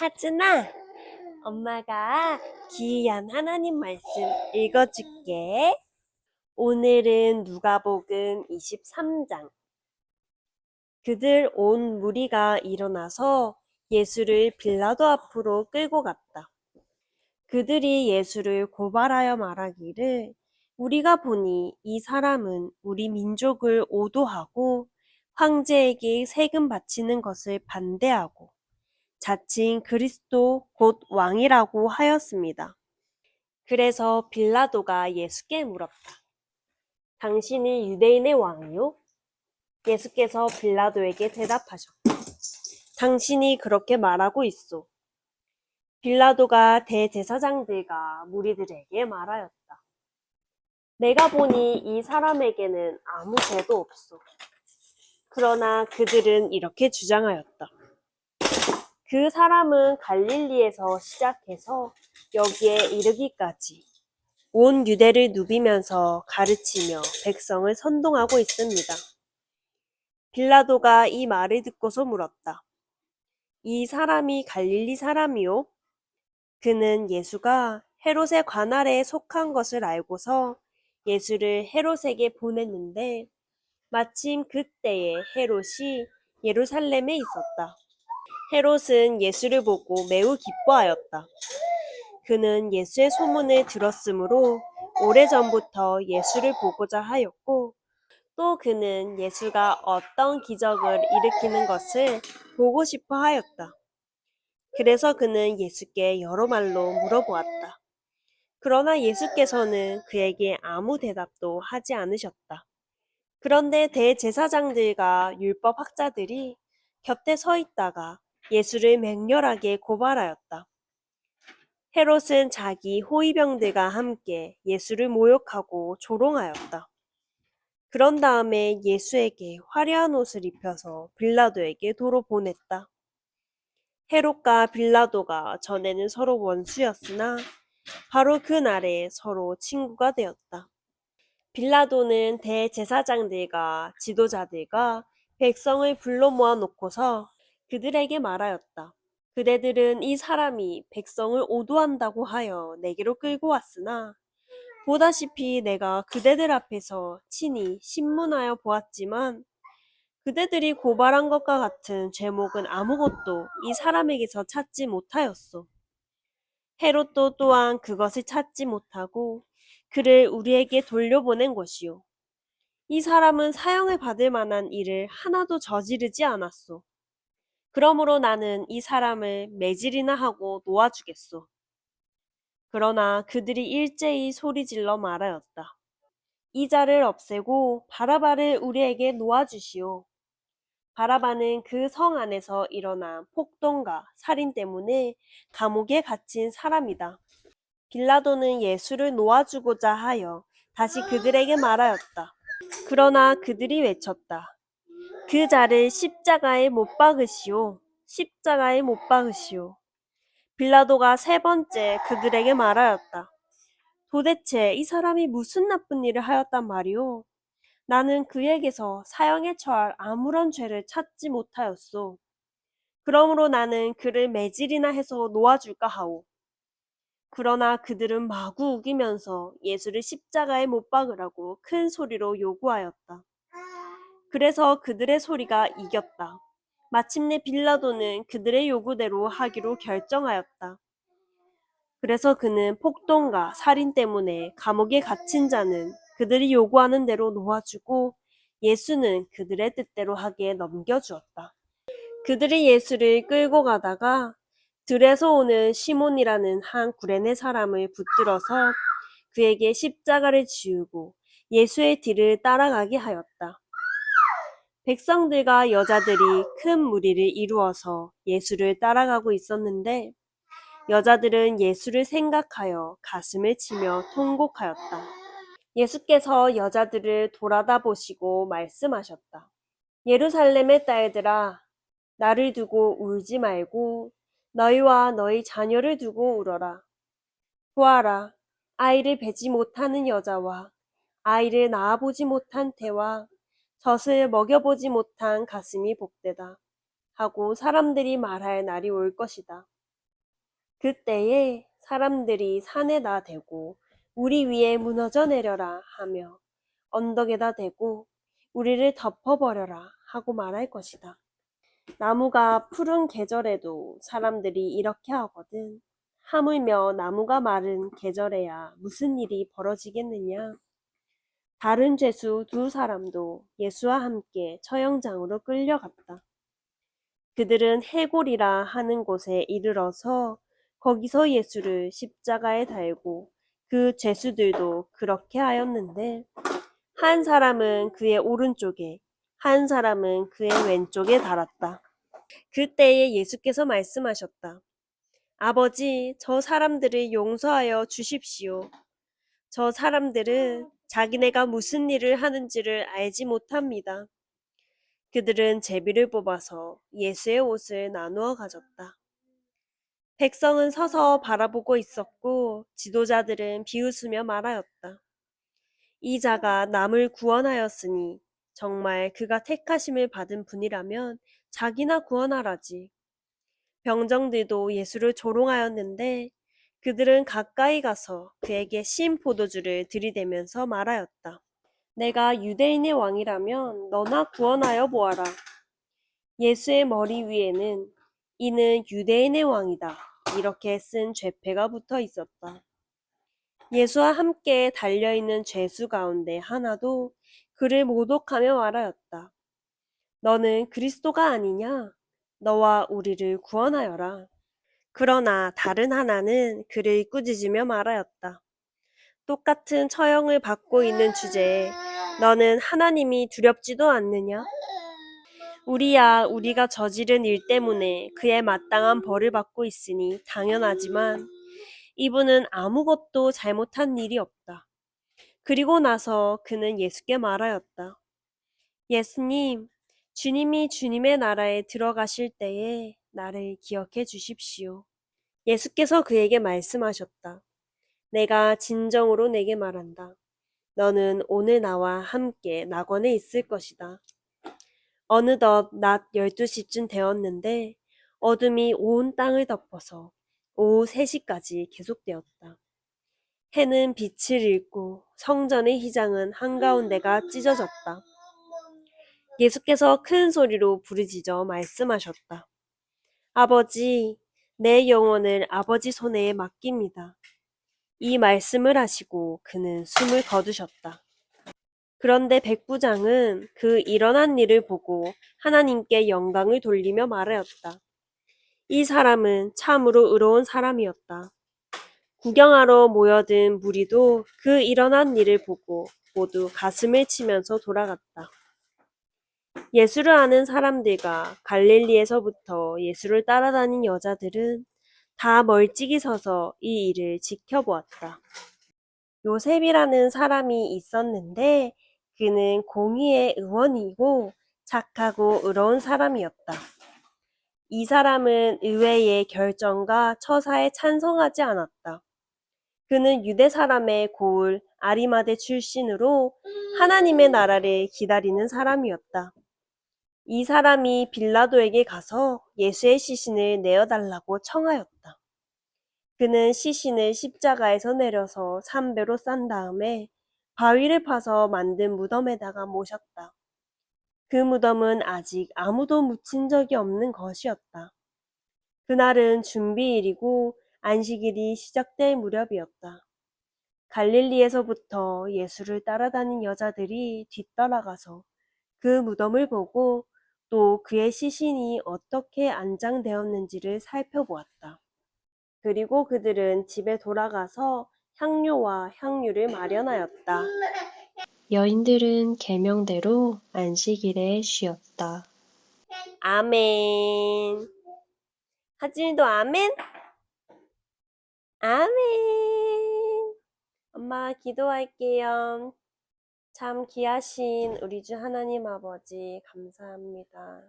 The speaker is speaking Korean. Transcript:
하준아, 엄마가 귀한 하나님 말씀 읽어줄게. 오늘은 누가복음 23장. 그들 온 무리가 일어나서 예수를 빌라도 앞으로 끌고 갔다. 그들이 예수를 고발하여 말하기를 우리가 보니 이 사람은 우리 민족을 오도하고 황제에게 세금 바치는 것을 반대하고 자칭 그리스도 곧 왕이라고 하였습니다. 그래서 빌라도가 예수께 물었다. 당신이 유대인의 왕이요? 예수께서 빌라도에게 대답하셨다. 당신이 그렇게 말하고 있소. 빌라도가 대제사장들과 무리들에게 말하였다. 내가 보니 이 사람에게는 아무 죄도 없소. 그러나 그들은 이렇게 주장하였다. 그 사람은 갈릴리에서 시작해서 여기에 이르기까지 온 유대를 누비면서 가르치며 백성을 선동하고 있습니다. 빌라도가 이 말을 듣고서 물었다. 이 사람이 갈릴리 사람이요? 그는 예수가 헤롯의 관할에 속한 것을 알고서 예수를 헤롯에게 보냈는데 마침 그때에 헤롯이 예루살렘에 있었다. 헤롯은 예수를 보고 매우 기뻐하였다. 그는 예수의 소문을 들었으므로 오래전부터 예수를 보고자 하였고 또 그는 예수가 어떤 기적을 일으키는 것을 보고 싶어 하였다. 그래서 그는 예수께 여러 말로 물어보았다. 그러나 예수께서는 그에게 아무 대답도 하지 않으셨다. 그런데 대제사장들과 율법학자들이 곁에 서 있다가 예수를 맹렬하게 고발하였다. 헤롯은 자기 호위병들과 함께 예수를 모욕하고 조롱하였다. 그런 다음에 예수에게 화려한 옷을 입혀서 빌라도에게 도로 보냈다. 헤롯과 빌라도가 전에는 서로 원수였으나 바로 그날에 서로 친구가 되었다. 빌라도는 대제사장들과 지도자들과 백성을 불러 모아놓고서 그들에게 말하였다. 그대들은 이 사람이 백성을 오도한다고 하여 내게로 끌고 왔으나 보다시피 내가 그대들 앞에서 친히 신문하여 보았지만 그대들이 고발한 것과 같은 죄목은 아무것도 이 사람에게서 찾지 못하였소. 헤롯도 또한 그것을 찾지 못하고 그를 우리에게 돌려보낸 것이요. 이 사람은 사형을 받을 만한 일을 하나도 저지르지 않았소. 그러므로 나는 이 사람을 매질이나 하고 놓아주겠소. 그러나 그들이 일제히 소리질러 말하였다. 이 자를 없애고 바라바를 우리에게 놓아주시오. 바라바는 그 성 안에서 일어난 폭동과 살인 때문에 감옥에 갇힌 사람이다. 빌라도는 예수를 놓아주고자 하여 다시 그들에게 말하였다. 그러나 그들이 외쳤다. 그 자를 십자가에 못 박으시오. 십자가에 못 박으시오. 빌라도가 세 번째 그들에게 말하였다. 도대체 이 사람이 무슨 나쁜 일을 하였단 말이오? 나는 그에게서 사형에 처할 아무런 죄를 찾지 못하였소. 그러므로 나는 그를 매질이나 해서 놓아줄까 하오. 그러나 그들은 마구 우기면서 예수를 십자가에 못 박으라고 큰 소리로 요구하였다. 그래서 그들의 소리가 이겼다. 마침내 빌라도는 그들의 요구대로 하기로 결정하였다. 그래서 그는 폭동과 살인 때문에 감옥에 갇힌 자는 그들이 요구하는 대로 놓아주고 예수는 그들의 뜻대로 하게 넘겨주었다. 그들이 예수를 끌고 가다가 들에서 오는 시몬이라는 한 구레네 사람을 붙들어서 그에게 십자가를 지우고 예수의 뒤를 따라가게 하였다. 백성들과 여자들이 큰 무리를 이루어서 예수를 따라가고 있었는데 여자들은 예수를 생각하여 가슴을 치며 통곡하였다. 예수께서 여자들을 돌아다 보시고 말씀하셨다. 예루살렘의 딸들아, 나를 두고 울지 말고 너희와 너희 자녀를 두고 울어라. 보아라, 아이를 베지 못하는 여자와 아이를 낳아보지 못한 태와 젖을 먹여보지 못한 가슴이 복되다 하고 사람들이 말할 날이 올 것이다. 그때에 사람들이 산에다 대고 우리 위에 무너져 내려라 하며 언덕에다 대고 우리를 덮어버려라 하고 말할 것이다. 나무가 푸른 계절에도 사람들이 이렇게 하거든. 하물며 나무가 마른 계절에야 무슨 일이 벌어지겠느냐. 다른 죄수 두 사람도 예수와 함께 처형장으로 끌려갔다. 그들은 해골이라 하는 곳에 이르러서 거기서 예수를 십자가에 달고 그 죄수들도 그렇게 하였는데 한 사람은 그의 오른쪽에 한 사람은 그의 왼쪽에 달았다. 그때에 예수께서 말씀하셨다. 아버지, 저 사람들을 용서하여 주십시오. 저 사람들은 자기네가 무슨 일을 하는지를 알지 못합니다. 그들은 제비를 뽑아서 예수의 옷을 나누어 가졌다. 백성은 서서 바라보고 있었고 지도자들은 비웃으며 말하였다. 이 자가 남을 구원하였으니 정말 그가 택하심을 받은 분이라면 자기나 구원하라지. 병정들도 예수를 조롱하였는데 그들은 가까이 가서 그에게 신 포도주를 들이대면서 말하였다. 내가 유대인의 왕이라면 너나 구원하여 보아라. 예수의 머리 위에는 이는 유대인의 왕이다. 이렇게 쓴 죄패가 붙어 있었다. 예수와 함께 달려있는 죄수 가운데 하나도 그를 모독하며 말하였다. 너는 그리스도가 아니냐? 너와 우리를 구원하여라. 그러나 다른 하나는 그를 꾸짖으며 말하였다. 똑같은 처형을 받고 있는 주제에 너는 하나님이 두렵지도 않느냐? 우리가 저지른 일 때문에 그의 마땅한 벌을 받고 있으니 당연하지만 이분은 아무것도 잘못한 일이 없다. 그리고 나서 그는 예수께 말하였다. 예수님, 주님이 주님의 나라에 들어가실 때에 나를 기억해 주십시오. 예수께서 그에게 말씀하셨다. 내가 진정으로 내게 말한다. 너는 오늘 나와 함께 낙원에 있을 것이다. 어느덧 낮 12시쯤 되었는데 어둠이 온 땅을 덮어서 오후 3시까지 계속되었다. 해는 빛을 잃고 성전의 휘장은 한가운데가 찢어졌다. 예수께서 큰 소리로 부르짖어 말씀하셨다. 아버지, 내 영혼을 아버지 손에 맡깁니다. 이 말씀을 하시고 그는 숨을 거두셨다. 그런데 백부장은 그 일어난 일을 보고 하나님께 영광을 돌리며 말하였다. 이 사람은 참으로 의로운 사람이었다. 구경하러 모여든 무리도 그 일어난 일을 보고 모두 가슴을 치면서 돌아갔다. 예수를 아는 사람들과 갈릴리에서부터 예수를 따라다닌 여자들은 다 멀찍이 서서 이 일을 지켜보았다. 요셉이라는 사람이 있었는데 그는 공의의 의원이고 착하고 의로운 사람이었다. 이 사람은 의회의 결정과 처사에 찬성하지 않았다. 그는 유대 사람의 고을 아리마대 출신으로 하나님의 나라를 기다리는 사람이었다. 이 사람이 빌라도에게 가서 예수의 시신을 내어달라고 청하였다. 그는 시신을 십자가에서 내려서 삼배로 싼 다음에 바위를 파서 만든 무덤에다가 모셨다. 그 무덤은 아직 아무도 묻힌 적이 없는 것이었다. 그날은 준비일이고 안식일이 시작될 무렵이었다. 갈릴리에서부터 예수를 따라다닌 여자들이 뒤따라가서 그 무덤을 보고 또 그의 시신이 어떻게 안장되었는지를 살펴보았다. 그리고 그들은 집에 돌아가서 향료와 향유를 마련하였다. 여인들은 계명대로 안식일에 쉬었다. 아멘. 하진이도 아멘? 아멘. 엄마 기도할게요. 참 귀하신 우리 주 하나님 아버지 감사합니다.